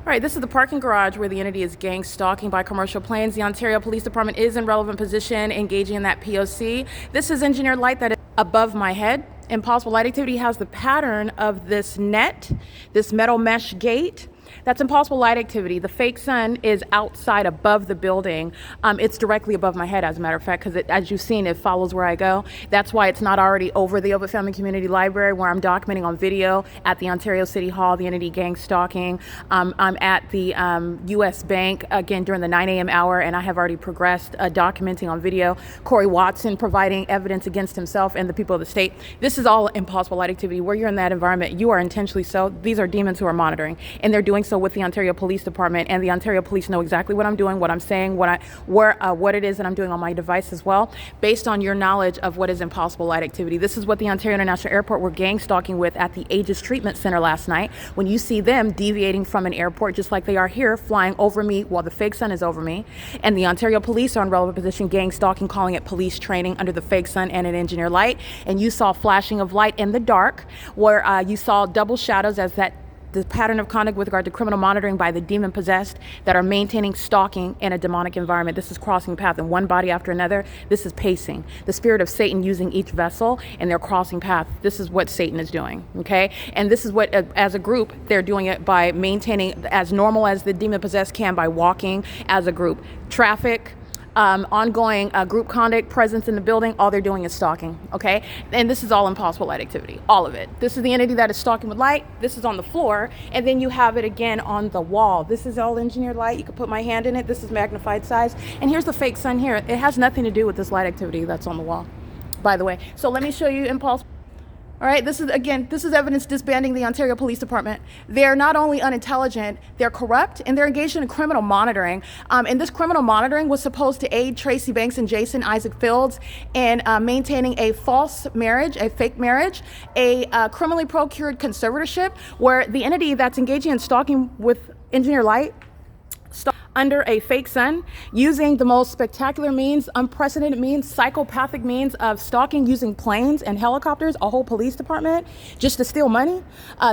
All right, this is the parking garage where the entity is gang stalking by commercial planes. The Ontario Police Department is in relevant position, engaging in that P.O.C. This is engineered light that is above my head. Impossible light activity has the pattern of this net, this metal mesh gate. That's impossible light activity. The fake sun is outside above the building. It's directly above my head, as a matter of fact, because as you've seen, it follows where I go. That's why it's not already over the Ovitt Family Community Library, where I'm documenting on video at the Ontario City Hall, the entity gang stalking. I'm at the U.S. Bank, again, during the 9 a.m. hour, and I have already progressed documenting on video. Corey Watson providing evidence against himself and the people of the state. This is all impossible light activity. Where you're in that environment, you are intentionally so. These are demons who are monitoring, and they're doing so with the Ontario Police Department, and the Ontario Police know exactly what I'm doing, what I'm saying, what it is that I'm doing on my device as well, based on your knowledge of what is impossible light activity. This is what the Ontario International Airport were gang stalking with at the Aegis Treatment Center last night. When you see them deviating from an airport, just like they are here, flying over me while the fake sun is over me, and the Ontario Police are in relevant position, gang stalking, calling it police training under the fake sun and an engineer light, and you saw flashing of light in the dark, where you saw double shadows as the pattern of conduct with regard to criminal monitoring by the demon possessed that are maintaining stalking in a demonic environment. This is crossing path in one body after another. This is pacing. The spirit of Satan using each vessel, and they're crossing path. This is what Satan is doing, okay? And this is what, as a group, they're doing it by maintaining as normal as the demon possessed can by walking as a group. Traffic, ongoing group conduct, presence in the building, all they're doing is stalking, okay? And this is all impossible light activity, all of it. This is the entity that is stalking with light. This is on the floor, and then you have it again on the wall. This is all engineered light. You can put my hand in it. This is magnified size. And here's the fake sun here. It has nothing to do with this light activity that's on the wall, by the way. So let me show you impulse. All right, this is evidence disbanding the Ontario Police Department. They're not only unintelligent, they're corrupt, and they're engaged in criminal monitoring. And this criminal monitoring was supposed to aid Tracy Banks and Jason Isaac Fields in maintaining a false marriage, a fake marriage, a criminally procured conservatorship, where the entity that's engaging in stalking with engineer light, under a fake sun, using the most spectacular means, unprecedented means, psychopathic means of stalking, using planes and helicopters, a whole police department, just to steal money.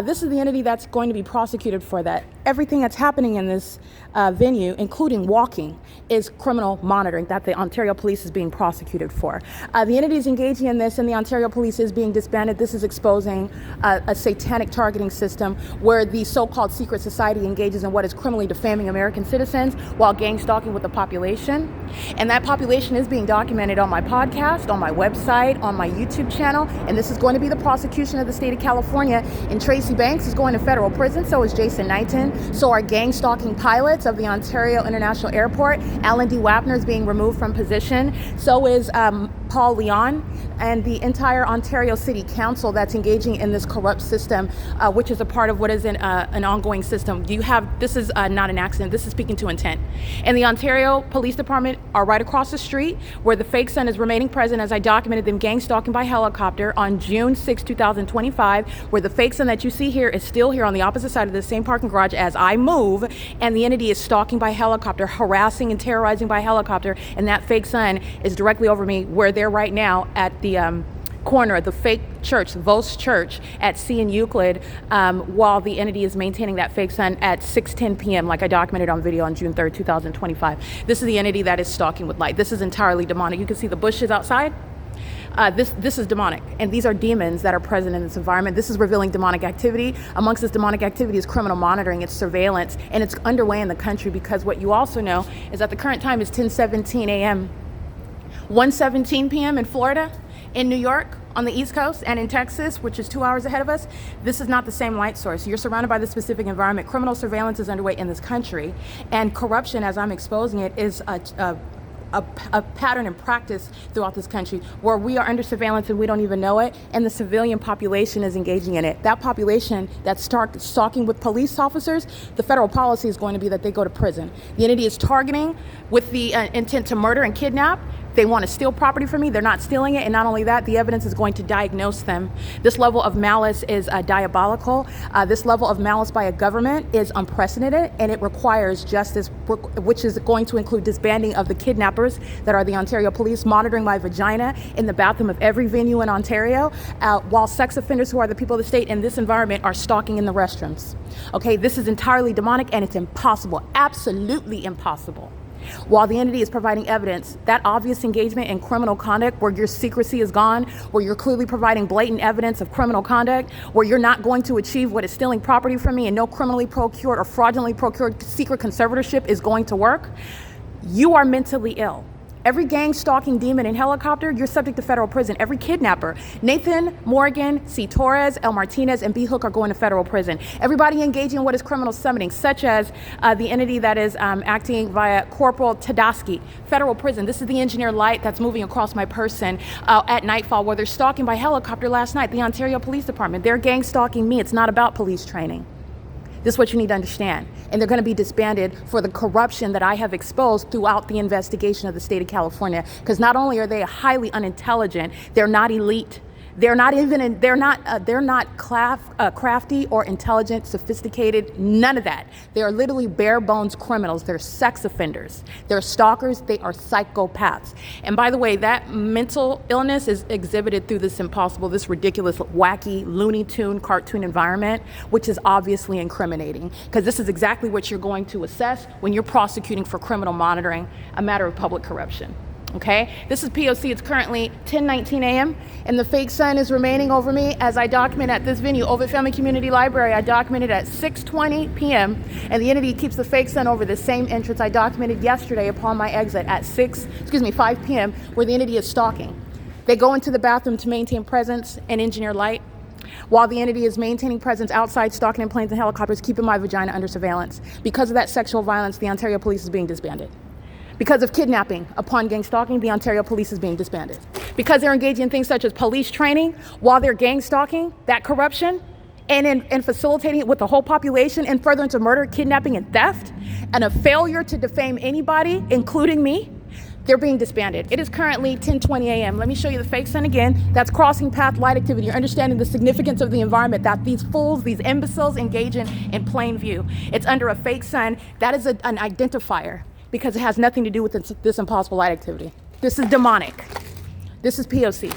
This is the entity that's going to be prosecuted for that. Everything that's happening in this venue, including walking, is criminal monitoring that the Ontario Police is being prosecuted for. The entity is engaging in this, and the Ontario Police is being disbanded. This is exposing a satanic targeting system where the so-called secret society engages in what is criminally defaming American citizens while gang stalking with the population. And that population is being documented on my podcast, on my website, on my YouTube channel, and this is going to be the prosecution of the state of California. And Tracy Banks is going to federal prison, so is Jason Knighton, so are gang stalking pilots of the Ontario International Airport. Alan D. Wapner is being removed from position, so is Paul Leon, and the entire Ontario City Council that's engaging in this corrupt system, which is a part of what is an ongoing system. This is not an accident, this is speaking to intent. And the Ontario Police Department are right across the street, where the fake sun is remaining present, as I documented them gang stalking by helicopter on June 6, 2025, where the fake sun that you see here is still here on the opposite side of the same parking garage as I move, and the entity is stalking by helicopter, harassing and terrorizing by helicopter, and that fake sun is directly over me, where they're right now at the corner of the fake church, Vos Church at C and Euclid, while the entity is maintaining that fake sun at 6:10 p.m. like I documented on video on June 3rd, 2025. This is the entity that is stalking with light. This is entirely demonic. You can see the bushes outside. This is demonic, and these are demons that are present in this environment. This is revealing demonic activity. Amongst this demonic activity is criminal monitoring, it's surveillance, and it's underway in the country, because what you also know is that the current time is 10:17 a.m. 1:17 p.m. in Florida, in New York, on the East Coast, and in Texas, which is 2 hours ahead of us. This is not the same light source. You're surrounded by this specific environment. Criminal surveillance is underway in this country, and corruption, as I'm exposing it, is a pattern and practice throughout this country, where we are under surveillance and we don't even know it, and the civilian population is engaging in it. That population that's stalking with police officers, the federal policy is going to be that they go to prison. The entity is targeting with the intent to murder and kidnap They want to steal property from me. They're not stealing it. And not only that, the evidence is going to diagnose them. This level of malice is diabolical. This level of malice by a government is unprecedented, and it requires justice, which is going to include disbanding of the kidnappers that are the Ontario police, monitoring my vagina in the bathroom of every venue in Ontario, while sex offenders who are the people of the state in this environment are stalking in the restrooms. Okay, this is entirely demonic, and it's impossible, absolutely impossible. While the entity is providing evidence, that obvious engagement in criminal conduct where your secrecy is gone, where you're clearly providing blatant evidence of criminal conduct, where you're not going to achieve what is stealing property from me and no criminally procured or fraudulently procured secret conservatorship is going to work, you are mentally ill. Every gang stalking demon in helicopter, you're subject to federal prison. Every kidnapper, Nathan, Morgan, C. Torres, L. Martinez, and B. Hook are going to federal prison. Everybody engaging in what is criminal summoning, such as the entity that is acting via Corporal Tedosky, federal prison. This is the engineer light that's moving across my person at nightfall, where they're stalking by helicopter last night, the Ontario Police Department. They're gang stalking me. It's not about police training. This is what you need to understand. And they're going to be disbanded for the corruption that I have exposed throughout the investigation of the state of California. Because not only are they highly unintelligent, they're not elite. They're not crafty or intelligent, sophisticated, none of that. They are literally bare bones criminals. They're sex offenders. They're stalkers. They are psychopaths. And by the way, that mental illness is exhibited through this ridiculous, wacky, Looney Tune cartoon environment, which is obviously incriminating, because this is exactly what you're going to assess when you're prosecuting for criminal monitoring, a matter of public corruption. Okay, this is P.O.C. It's currently 10:19 a.m. and the fake sun is remaining over me as I document at this venue, Ovid Family Community Library. I documented at 6:20 p.m. and the entity keeps the fake sun over the same entrance I documented yesterday upon my exit at 5 p.m. where the entity is stalking. They go into the bathroom to maintain presence and engineer light, while the entity is maintaining presence outside, stalking in planes and helicopters, keeping my vagina under surveillance. Because of that sexual violence, the Ontario Police is being disbanded. Because of kidnapping upon gang stalking, the Ontario Police is being disbanded. Because they're engaging in things such as police training while they're gang stalking, that corruption, and facilitating it with the whole population, and further into murder, kidnapping, and theft, and a failure to defame anybody, including me, they're being disbanded. It is currently 10:20 a.m. Let me show you the fake sun again. That's crossing path light activity. You're understanding the significance of the environment that these fools, these imbeciles engage in plain view. It's under a fake sun. That is an identifier, because it has nothing to do with this impossible light activity. This is demonic. This is P.O.C.